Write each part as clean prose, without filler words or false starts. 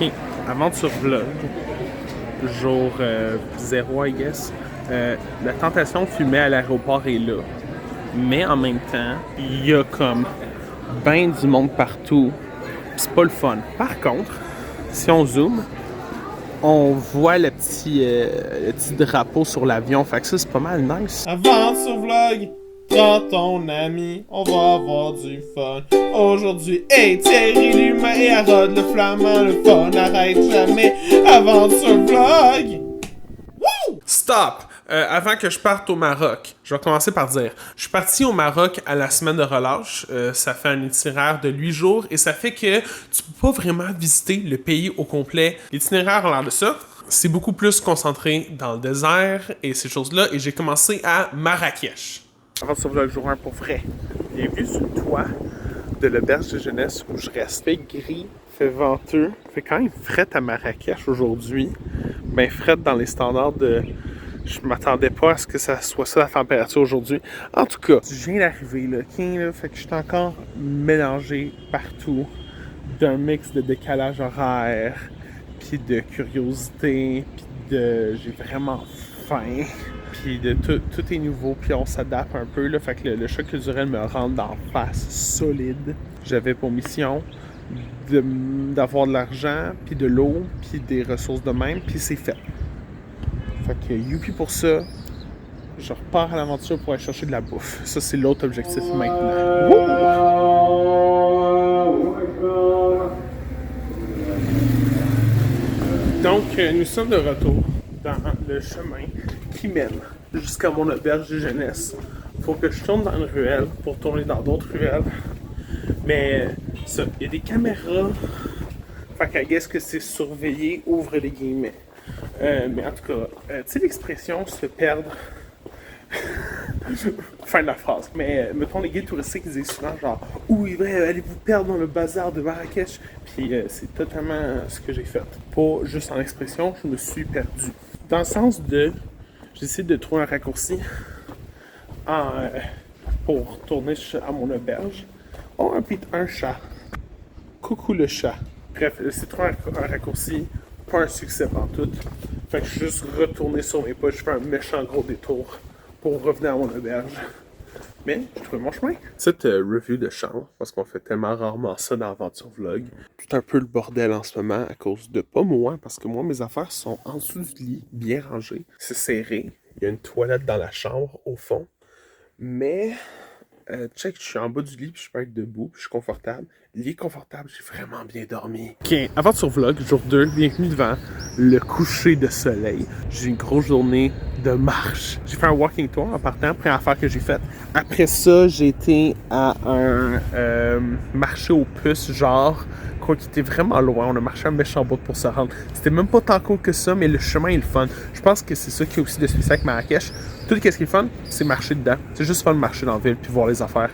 Ok, aventure vlog, jour 0, I guess. La tentation de fumer à l'aéroport est là. Mais en même temps, il y a comme ben du monde partout. C'est pas le fun. Par contre, si on zoome, on voit le petit drapeau sur l'avion. Fait que ça, c'est pas mal nice. Aventure vlog, prends ton ami, on va avoir du fun. Aujourd'hui, hey, Thierry l'humain et Harold le flamand, le fun n'arrête jamais. Aventure vlog! Woo! Stop! Avant que je parte au Maroc, je vais commencer par dire, je suis parti au Maroc à la semaine de relâche. Ça fait un itinéraire de 8 jours et ça fait que tu peux pas vraiment visiter le pays au complet. L'itinéraire a l'air de ça. C'est beaucoup plus concentré dans le désert et ces choses-là. Et j'ai commencé à Marrakech. Avant de sauver le jour 1 pour vrai. Bienvenue sur le toit de l'auberge de jeunesse où je reste. Fait gris, fait venteux. Fait quand même fret à Marrakech aujourd'hui. Ben fret dans les standards de... Je m'attendais pas à ce que ça soit ça la température aujourd'hui. En tout cas, je viens d'arriver là, là, fait que je suis encore mélangé partout d'un mix de décalage horaire, puis de curiosité, puis de... J'ai vraiment faim, puis de tout est nouveau, puis on s'adapte un peu là, fait que le choc culturel me rentre d'en face solide. J'avais pour mission d'avoir de l'argent, puis de l'eau, puis des ressources de même, puis c'est fait. Fait que youpi pour ça, je repars à l'aventure pour aller chercher de la bouffe. Ça, c'est l'autre objectif maintenant. Donc, nous sommes de retour dans le chemin qui mène jusqu'à mon auberge de jeunesse. Faut que je tourne dans une ruelle pour tourner dans d'autres ruelles. Mais ça, il y a des caméras. Fait qu'à guess que c'est surveillé, ouvre les guillemets. Mais en tout cas, tu sais l'expression se perdre. Fin de la phrase. Mais mettons les guides touristiques ils disent souvent genre oui, allez vous perdre dans le bazar de Marrakech. Puis c'est totalement ce que j'ai fait. Pas juste en expression, je me suis perdu. Dans le sens de j'essaie de trouver un raccourci pour tourner à mon auberge. Oh, un chat. Coucou le chat. Bref, c'est trouver un raccourci. Pas un succès pantoute. Fait que je suis juste retourné sur mes pas, je fais un méchant gros détour pour revenir à mon auberge. Mais j'ai trouvé mon chemin. Cette review de chambre, parce qu'on fait tellement rarement ça dans Aventure Vlog. Tout un peu le bordel en ce moment à cause de pas moi, parce que moi mes affaires sont en dessous du lit, bien rangées. C'est serré. Il y a une toilette dans la chambre au fond. Mais check, je suis en bas du lit, puis je peux être debout, puis je suis confortable. Lit confortable, j'ai vraiment bien dormi. Ok, Aventure Vlog, jour 2, bienvenue devant le coucher de soleil. J'ai une grosse journée de marche. J'ai fait un walking tour en partant, première affaire que j'ai faite. Après ça, j'ai été à un marché aux puces, genre, quoi qui était vraiment loin. On a marché un méchant bout pour se rendre. C'était même pas tant cool que ça, mais le chemin est le fun. Je pense que c'est ça qui est aussi de spécial avec Marrakech. Tout ce qui est fun, c'est marcher dedans. C'est juste fun de marcher dans la ville puis voir les affaires.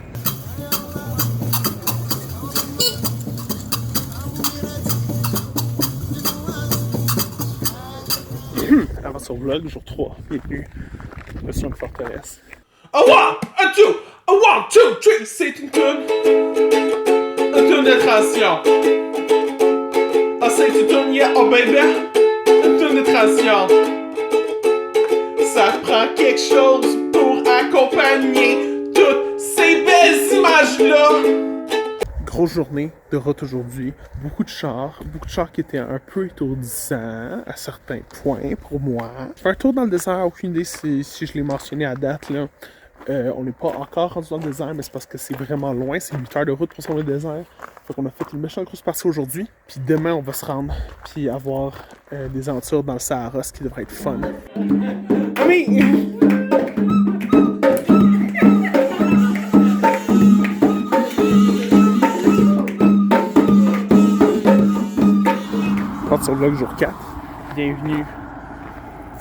Aventure Vlog, jour 3. Bienvenue sur une forteresse. A one, a two, a one, two, three, c'est une toune. Une toune de transition. Ah, c'est une toune, yeah, oh baby. Une toune de transition. Ça prend quelque chose pour accompagner toutes ces belles images-là. Grosse journée de route aujourd'hui. Beaucoup de chars qui étaient un peu étourdissants à certains points pour moi. Je fais un tour dans le désert, aucune idée si je l'ai mentionné à date. Là. On n'est pas encore rendu dans le désert, mais c'est parce que c'est vraiment loin. C'est 8 heures de route pour se rendre au désert. Fait qu'on a fait une méchante grosse partie aujourd'hui. Puis demain, on va se rendre puis avoir des aventures dans le Sahara, ce qui devrait être fun. Sur le vlog jour 4. Bienvenue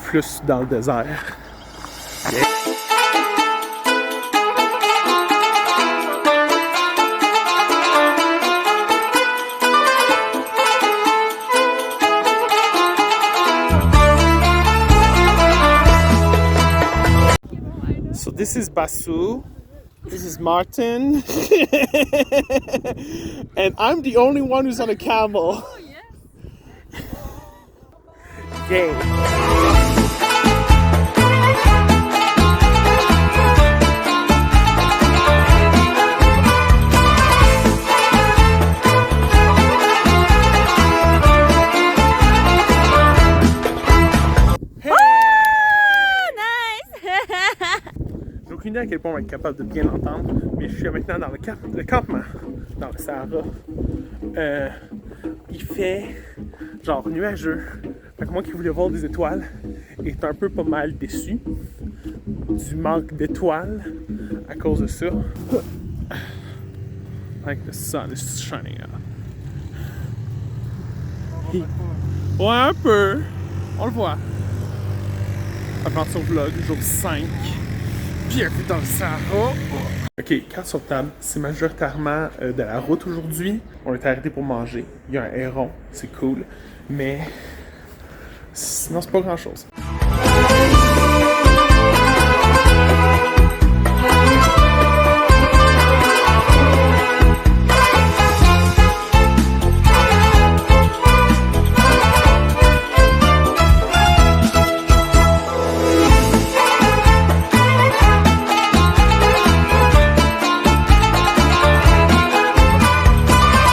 plus dans le désert. Yeah. So this is Basu. This is Martin. And I'm the only one who's on a camel. game. J'ai aucune idée à quel point on va être capable de bien l'entendre, mais je suis maintenant dans le campement, dans le Sahara. Il fait genre nuageux. Fait que moi qui voulais voir des étoiles est un peu pas mal déçu du manque d'étoiles à cause de ça. Like the sun is shining out. Ouais, un peu. On le voit. Aventure Vlog, jour 5. Bienvenue dans le Sahara. Ok, carte sur table. C'est majoritairement de la route aujourd'hui. On est arrêté pour manger. Il y a un héron, c'est cool. Mais sinon, c'est pas grand chose.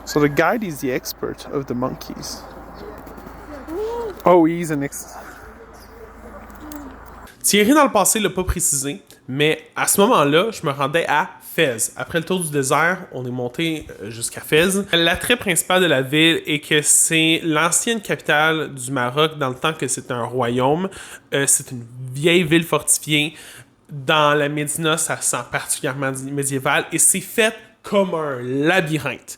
So the guide is the expert of the monkeys. Oh, he's an Thierry, dans le passé, l'a pas précisé, mais à ce moment-là, je me rendais à Fès. Après le tour du désert, on est monté jusqu'à Fès. L'attrait principal de la ville est que c'est l'ancienne capitale du Maroc dans le temps que c'était un royaume. C'est une vieille ville fortifiée. Dans la Médina, ça sent particulièrement médiéval et c'est fait comme un labyrinthe.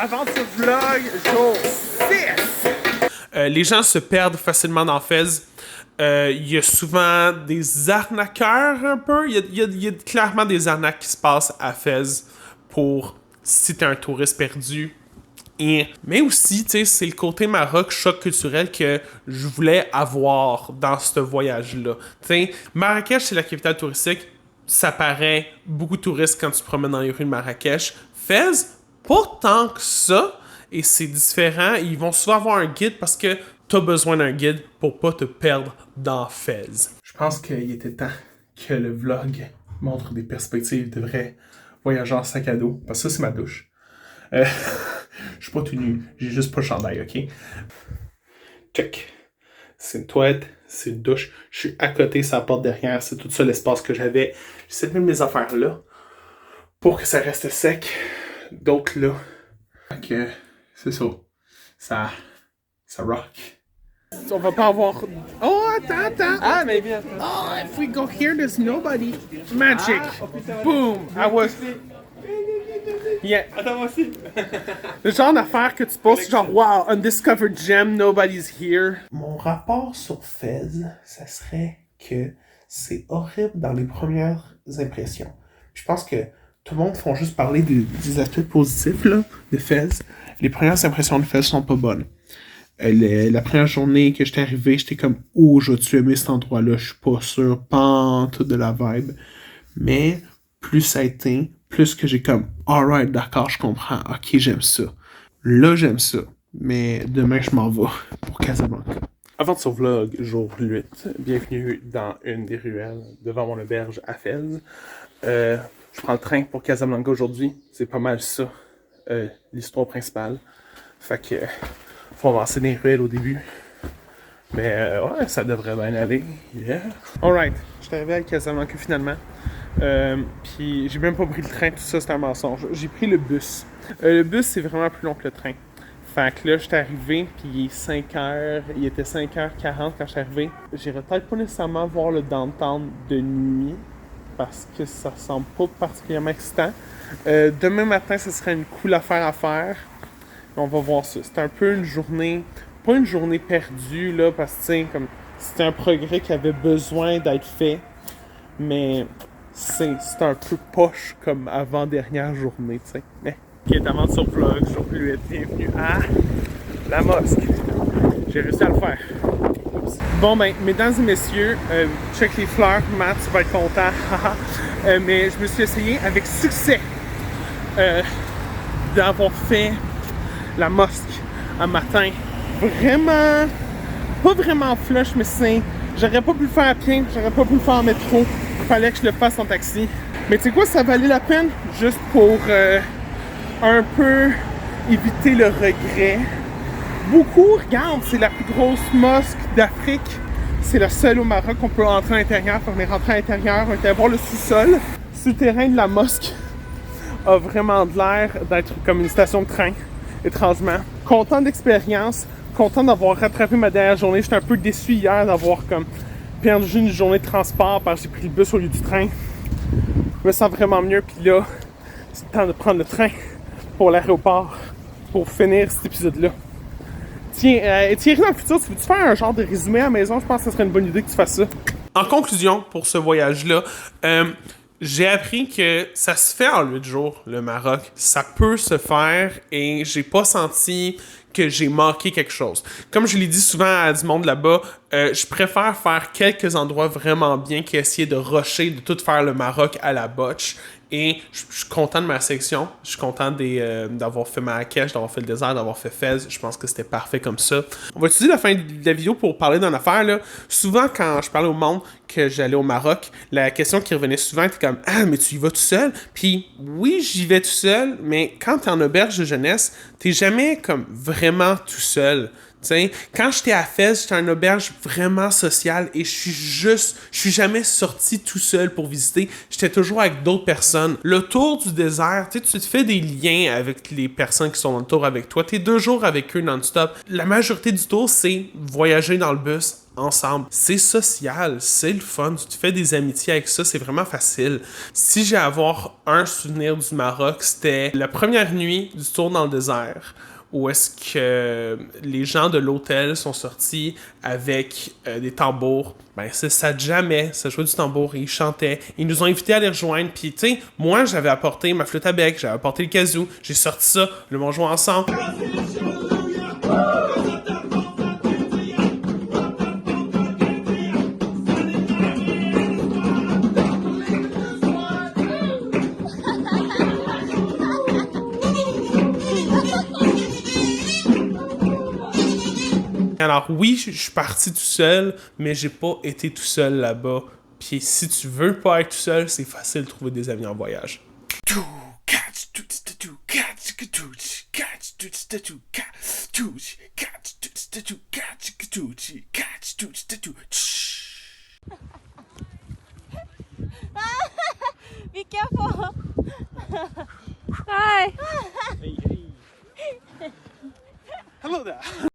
Aventure Vlog, jour 6! Les gens se perdent facilement dans Fès. Il y a souvent des arnaqueurs un peu. Il y a clairement des arnaques qui se passent à Fès pour si t'es un touriste perdu. Mais aussi, tu sais, c'est le côté Maroc, choc culturel que je voulais avoir dans ce voyage-là. Tu sais, Marrakech, c'est la capitale touristique. Ça paraît beaucoup de touristes quand tu te promènes dans les rues de Marrakech. Fès, pas tant que ça, et c'est différent. Ils vont souvent avoir un guide parce que t'as besoin d'un guide pour pas te perdre dans Fès. Je pense qu'il était temps que le vlog montre des perspectives de vrais voyageurs sac à dos. Parce que ça, c'est ma douche. Je suis pas tout nu, j'ai juste pas le chandail, ok? Check. C'est une toilette, c'est une douche. Je suis à côté, ça porte derrière. C'est tout ça l'espace que j'avais. J'essaie de mettre mes affaires là pour que ça reste sec. D'autres là. Ok, c'est ça. Ça rock. On va pas avoir. Oh, attends. Ah, mais bien. Oh, if we go here, there's nobody. Magic. Boom. I was. Yeah. Attends, moi aussi. Le genre d'affaire que tu poses, genre, wow, undiscovered gem, nobody's here. Mon rapport sur Fès, ça serait que c'est horrible dans les premières impressions. Je pense que tout le monde font juste parler des aspects positifs là, de Fès. Les premières impressions de Fès sont pas bonnes. La première journée que j'étais arrivé, j'étais comme « Oh, j'ai-tu aimé cet endroit-là? Je suis pas sûr, pas tout de la vibe. » Mais plus ça a été, plus que j'ai comme « Alright, d'accord, je comprends. Ok, j'aime ça. » Là, j'aime ça. Mais demain, je m'en vais pour Casablanca. Aventure Vlog, jour 8. Bienvenue dans une des ruelles devant mon auberge à Fès. Je prends le train pour Casablanca aujourd'hui. C'est pas mal ça, l'histoire principale. Fait que faut avancer dans les ruelles au début. Mais ouais, ça devrait bien aller. Yeah. Alright, je suis arrivé à Casablanca finalement. Puis j'ai même pas pris le train, tout ça c'est un mensonge. J'ai pris le bus. Le bus c'est vraiment plus long que le train. Fait que là, j'étais arrivé, puis il était 5h40 quand j'étais arrivé. J'irais peut-être pas nécessairement voir le downtown de nuit, parce que ça semble pas particulièrement excitant. Demain matin, ce serait une cool affaire à faire. On va voir ça. C'est un peu une journée, pas une journée perdue, là, parce que, tu sais, comme, c'était un progrès qui avait besoin d'être fait, mais c'est un peu poche comme avant-dernière journée, tu sais. Mais, ok, Aventure Vlog, jour 8, bienvenue à la mosquée. J'ai réussi à le faire. Oups. Bon, ben, mesdames et messieurs, check les fleurs, Matt, tu vas être content, mais je me suis essayé avec succès d'avoir fait la mosquée un matin vraiment, pas vraiment flush, mais c'est, j'aurais pas pu le faire à pied, j'aurais pas pu le faire en métro, il fallait que je le fasse en taxi. Mais tu sais quoi, ça valait la peine, juste pour un peu éviter le regret. Beaucoup, regarde, c'est la plus grosse mosquée d'Afrique. C'est le seul au Maroc qu'on peut entrer à l'intérieur. On est rentré à l'intérieur, on était voir le sous-sol. Le souterrain de la mosquée a vraiment de l'air d'être comme une station de train, étrangement. Content d'expérience, content d'avoir rattrapé ma dernière journée. J'étais un peu déçu hier d'avoir comme perdu une journée de transport parce que j'ai pris le bus au lieu du train. Je me sens vraiment mieux, puis là, c'est le temps de prendre le train pour l'aéroport pour finir cet épisode-là. Tiens, Thierry, dans le futur, tu veux-tu faire un genre de résumé à la maison? Je pense que ce serait une bonne idée que tu fasses ça. En conclusion, pour ce voyage-là, j'ai appris que ça se fait en 8 jours, le Maroc. Ça peut se faire et j'ai pas senti que j'ai manqué quelque chose. Comme je l'ai dit souvent à du monde là-bas, je préfère faire quelques endroits vraiment bien qu'essayer de rusher, de tout faire le Maroc à la botche. Et je suis content de ma section. Je suis content d'avoir fait Marrakech, d'avoir fait le désert, d'avoir fait Fès. Je pense que c'était parfait comme ça. On va utiliser la fin de la vidéo pour parler d'une affaire, là. Souvent, quand je parlais au monde que j'allais au Maroc, la question qui revenait souvent était comme « Ah, mais tu y vas tout seul? » Puis oui, j'y vais tout seul, mais quand t'es en auberge de jeunesse, t'es jamais comme vraiment tout seul. T'sais, quand j'étais à Fès, j'étais en auberge vraiment sociale et je suis jamais sorti tout seul pour visiter. J'étais toujours avec d'autres personnes. Le tour du désert, tu te fais des liens avec les personnes qui sont dans le tour avec toi. T'es 2 jours avec eux non-stop. La majorité du tour, c'est voyager dans le bus ensemble. C'est social, c'est le fun. Tu te fais des amitiés avec ça, c'est vraiment facile. Si j'ai à avoir un souvenir du Maroc, c'était la première nuit du tour dans le désert, où est-ce que les gens de l'hôtel sont sortis avec des tambours. Ben, ça jamais, ça jouait du tambour et ils chantaient. Ils nous ont invités à les rejoindre. Puis, tu sais, moi, j'avais apporté ma flûte à bec, j'avais apporté le kazoo, j'ai sorti ça, le m'ont joué ensemble. Alors oui, je suis parti tout seul, mais j'ai pas été tout seul là-bas. Puis si tu veux pas être tout seul, c'est facile de trouver des amis en voyage. Be careful. Hi. Hello there.